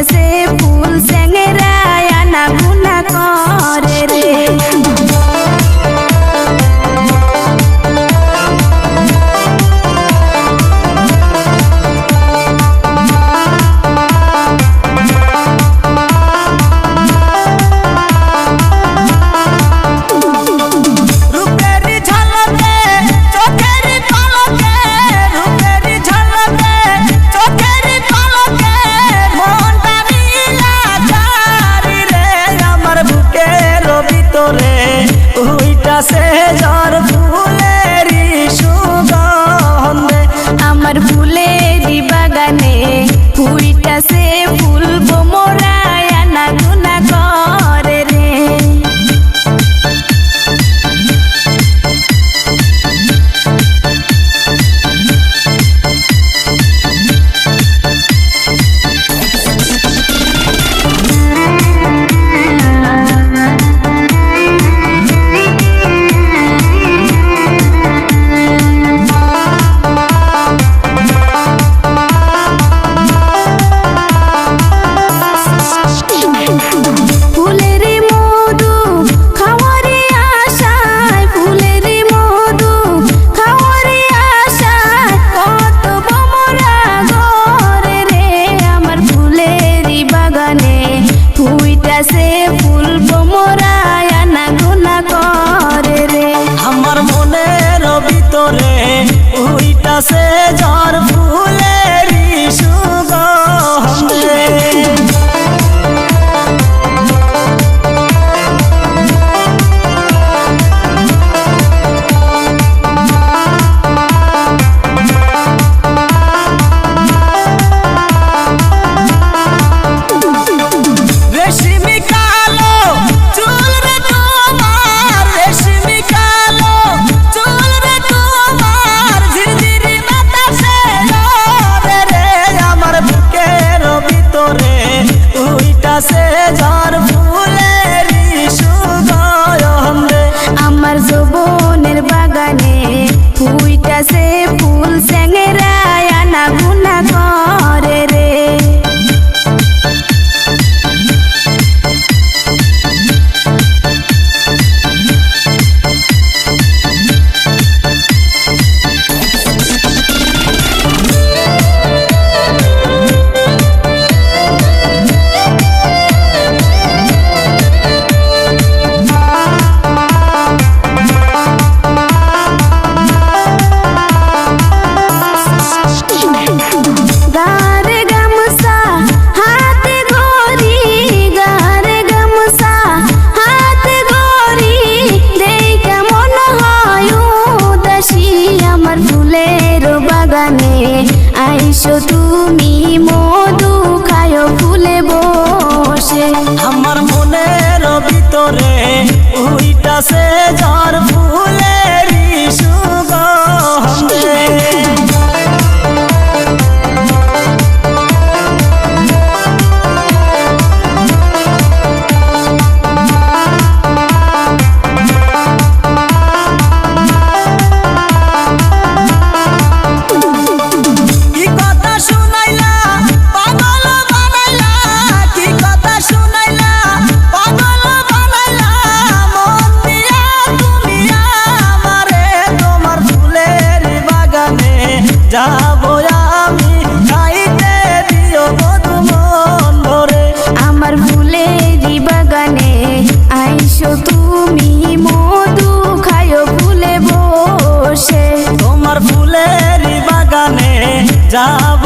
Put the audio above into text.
ফুইটাছে ফুল স্যাংরায় আনা গুনা করে রে। উইটাছে ঝড় ফুলেরি সুগন্ধে আমার ফুলেরি বাগানে ফুইটাছে ফুল বোমরায় আনা গুনা করে রে। ফুইটাছে ফুল বোমরায় আনা গুনা করে রে। আমার মনের ভিতরে উইটাছে ঝড় ফুলেরি সুগন্ধে উইটাছে ঝড় ফুলেরি সুগন্ধে আমার যৌবনের বাগানে ফুইটাছে ফুল স্যাংরায় আনা গুনা করে রে। আইসো তুমি মধু খায় ফুলে বসে আমার মনের ভিতরে উইটাছে ঝড় ফুলেরি সুগন্ধে যাবো আমি খাইতে দিও মধু মন ভরে। আমার ফুলেরি বাগানে আইসো তুমি মধু খায় ফুলে বসে তোমার ফুলেরি বাগানে যাব